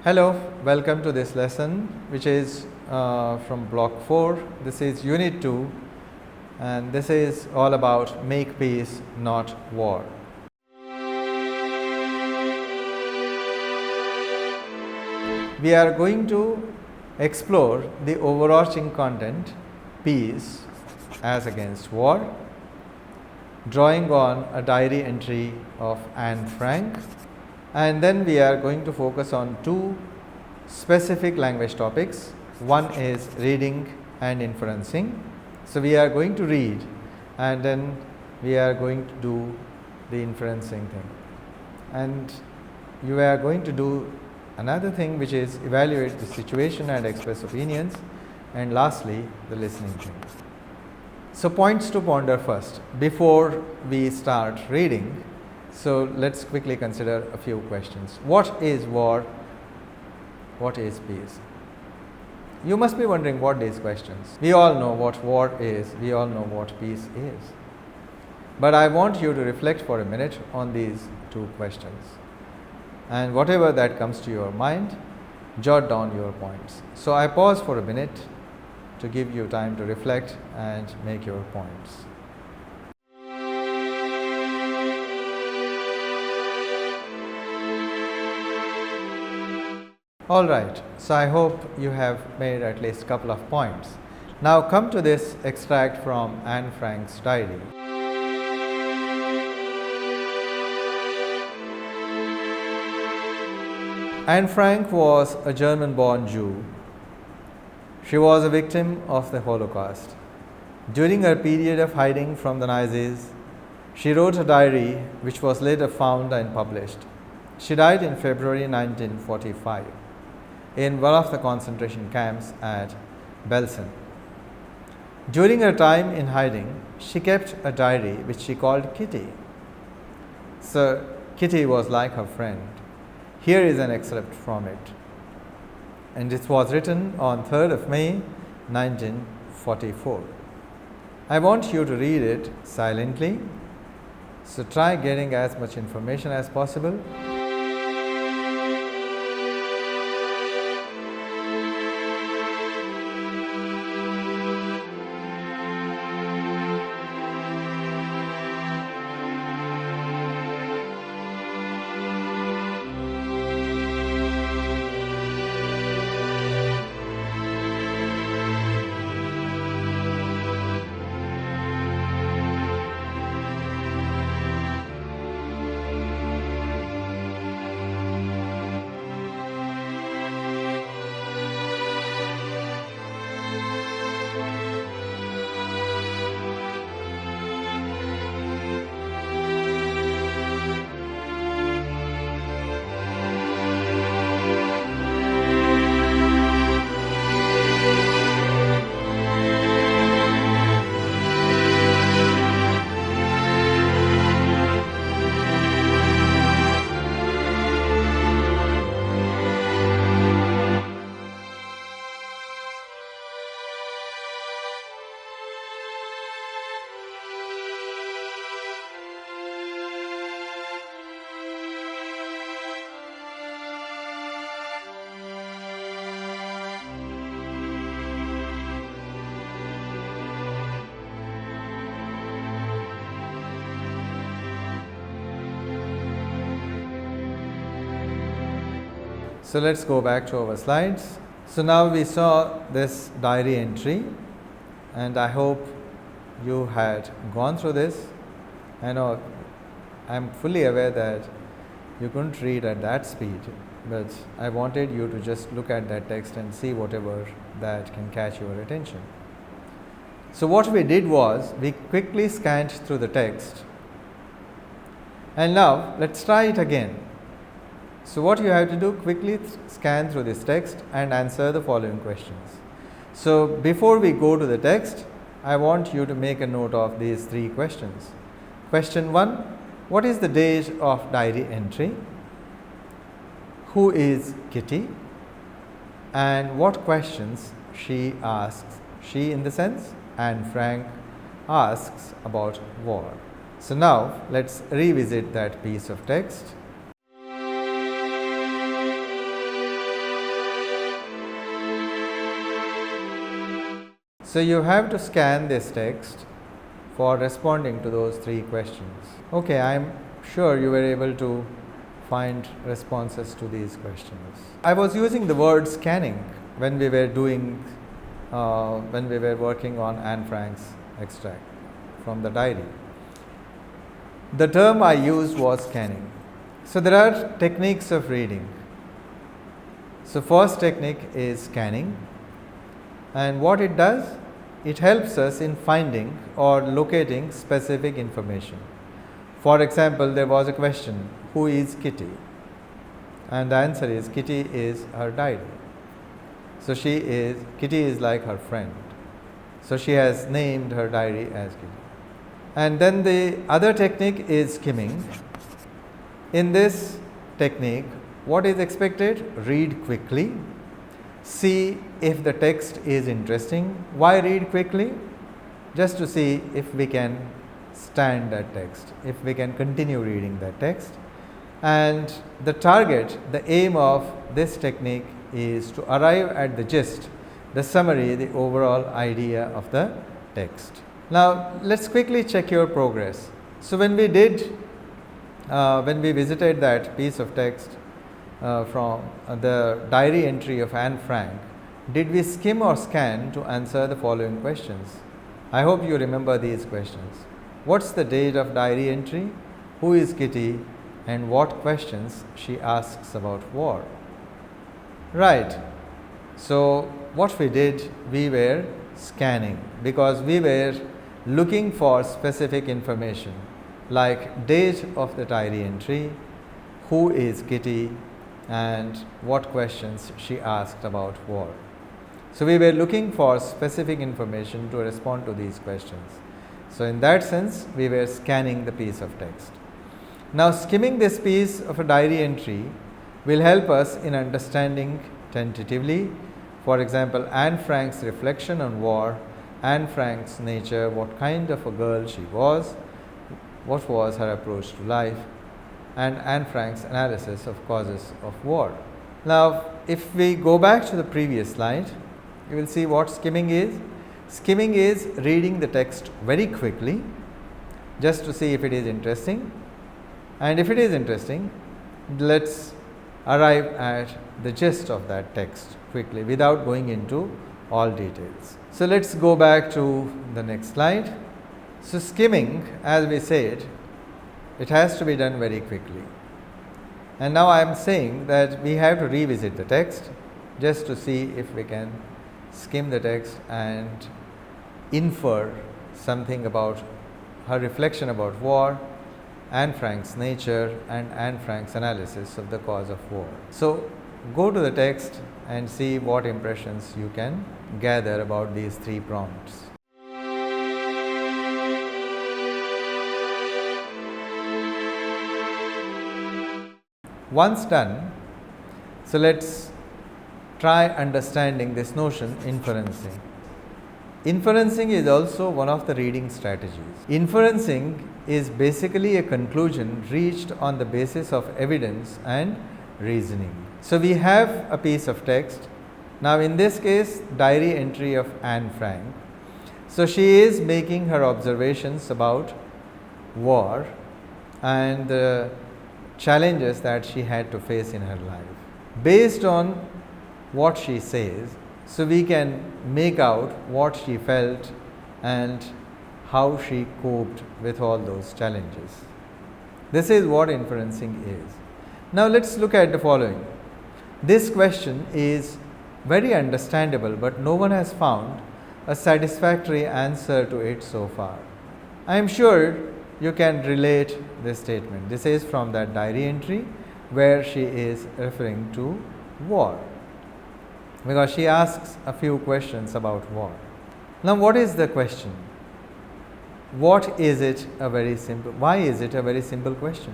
Hello, welcome to this lesson which is from block 4. This is unit 2 and this is all about make peace not war. We are going to explore the overarching content peace as against war, drawing on a diary entry of Anne Frank, and then we are going to focus on two specific language topics. One is reading and inferencing. So we are going to read and then we are going to do the inferencing thing, and you are going to do another thing which is evaluate the situation and express opinions, and lastly the listening thing. So points to ponder first before we start reading. So let's quickly consider a few questions. What is war? What is peace? You must be wondering what these questions. We all know what war is, we all know what peace is. But I want you to reflect for a minute on these two questions. And whatever that comes to your mind, jot down your points. So I pause for a minute to give you time to reflect and make your points. Alright, so I hope you have made at least a couple of points. Now come to this extract from Anne Frank's diary. Anne Frank was a German-born Jew. She was a victim of the Holocaust. During her period of hiding from the Nazis, she wrote a diary which was later found and published. She died in February 1945 in one of the concentration camps at Belsen. During her time in hiding, she kept a diary which she called Kitty. So Kitty was like her friend. Here is an excerpt from it, and it was written on 3rd of May 1944. I want you to read it silently, so try getting as much information as possible. So let's go back to our slides. So now we saw this diary entry, and I hope you had gone through this. I know I'm fully aware that you couldn't read at that speed, but I wanted you to just look at that text and see whatever that can catch your attention. So what we did was we quickly scanned through the text, and now let's try it again. So what you have to do, quickly scan through this text and answer the following questions. So before we go to the text, I want you to make a note of these three questions. Question 1, what is the date of diary entry? Who is Kitty? And what questions she asks? She in the sense Anne Frank asks about war. So now let's revisit that piece of text. So you have to scan this text for responding to those 3 questions. Okay, I am sure you were able to find responses to these questions. I was using the word scanning when we were working on Anne Frank's extract from the diary. The term I used was scanning. So there are techniques of reading. So first technique is scanning, and what it does, it helps us in finding or locating specific information. For example, there was a question, who is Kitty? And the answer is, Kitty is her diary. So Kitty is like her friend. So she has named her diary as Kitty. And then the other technique is skimming. In this technique, what is expected? Read quickly. See if the text is interesting. Why read quickly? Just to see if we can stand that text, if we can continue reading that text. And the target, the aim of this technique is to arrive at the gist, the summary, the overall idea of the text. Now, let's quickly check your progress. So, when we visited that piece of text from the diary entry of Anne Frank, did we skim or scan to answer the following questions? I hope you remember these questions. What's the date of diary entry? Who is Kitty? And what questions she asks about war? Right. So, what we did, we were scanning because we were looking for specific information like date of the diary entry, who is Kitty, and what questions she asked about war. So, we were looking for specific information to respond to these questions. So, in that sense, we were scanning the piece of text. Now, skimming this piece of a diary entry will help us in understanding tentatively, for example, Anne Frank's reflection on war, Anne Frank's nature, what kind of a girl she was, what was her approach to life, and Anne Frank's analysis of causes of war. Now, if we go back to the previous slide, you will see what skimming is. Skimming is reading the text very quickly just to see if it is interesting, and if it is interesting, let's arrive at the gist of that text quickly without going into all details. So, let's go back to the next slide. So, skimming, as we said, it has to be done very quickly, and now I am saying that we have to revisit the text just to see if we can skim the text and infer something about her reflection about war, Anne Frank's nature, and Anne Frank's analysis of the cause of war. So, go to the text and see what impressions you can gather about these 3 prompts. Once done, so let's try understanding this notion, inferencing. Inferencing is also one of the reading strategies. Inferencing is basically a conclusion reached on the basis of evidence and reasoning. So, we have a piece of text. Now, in this case, diary entry of Anne Frank. So, she is making her observations about war and the challenges that she had to face in her life. Based on what she says, so we can make out what she felt and how she coped with all those challenges. This is what inferencing is. Now, let's look at the following. This question is very understandable, but no one has found a satisfactory answer to it so far. I am sure you can relate this statement. This is from that diary entry where she is referring to war, because she asks a few questions about war. Now, what is the question? What is it a very simple? Why is it a very simple question?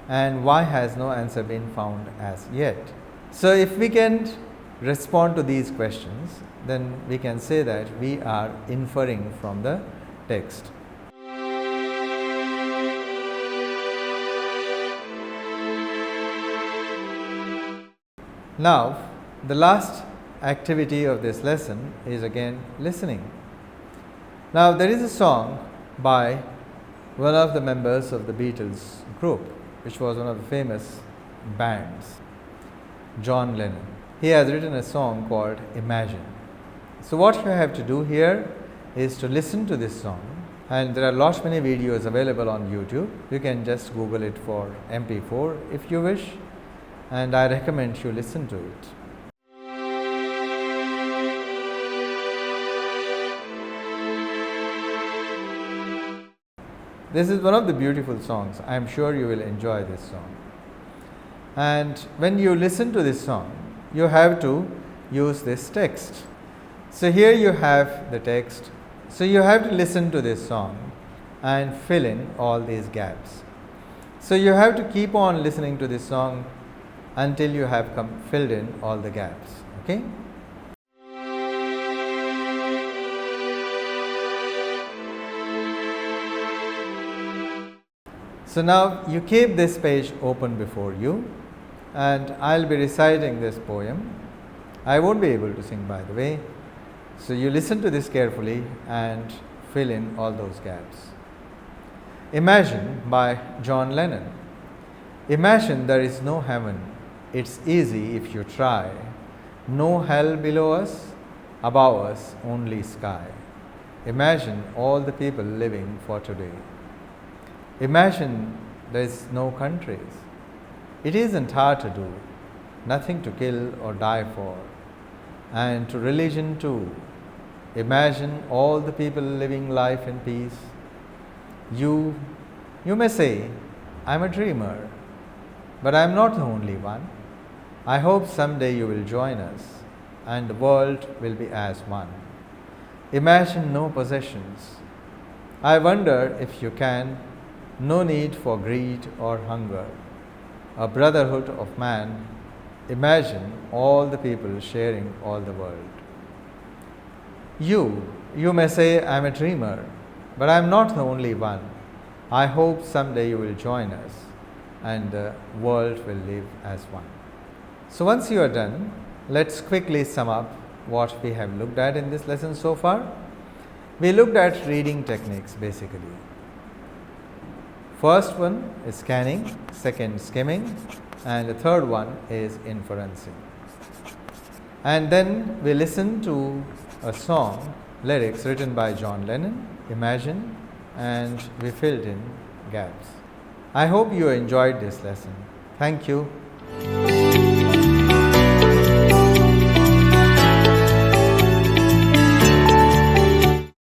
And why has no answer been found as yet? So, if we can respond to these questions, then we can say that we are inferring from the text. Now, the last activity of this lesson is again listening. Now, there is a song by one of the members of the Beatles group, which was one of the famous bands, John Lennon. He has written a song called Imagine. So what you have to do here is to listen to this song, and there are lots many videos available on YouTube. You can just Google it for MP4 if you wish, and I recommend you listen to it. This is one of the beautiful songs. I am sure you will enjoy this song. And when you listen to this song, you have to use this text. So here you have the text. So you have to listen to this song and fill in all these gaps. So you have to keep on listening to this song until you have filled in all the gaps. Okay? So now you keep this page open before you, and I'll be reciting this poem. I won't be able to sing, by the way. So you listen to this carefully and fill in all those gaps. Imagine by John Lennon. Imagine there is no heaven. It's easy if you try. No hell below us, above us only sky. Imagine all the people living for today. Imagine there is no countries. It isn't hard to do. Nothing to kill or die for. And to religion too. Imagine all the people living life in peace. You may say, I'm a dreamer, but I'm not the only one. I hope someday you will join us and the world will be as one. Imagine no possessions. I wonder if you can, no need for greed or hunger. A brotherhood of man. Imagine all the people sharing all the world. You may say, I'm a dreamer, but I'm not the only one. I hope someday you will join us and the world will live as one. So once you are done, let's quickly sum up what we have looked at in this lesson so far. We looked at reading techniques basically. First one is scanning, second skimming, and the third one is inferencing. And then we listened to a song, lyrics written by John Lennon, Imagine, and we filled in gaps. I hope you enjoyed this lesson. Thank you.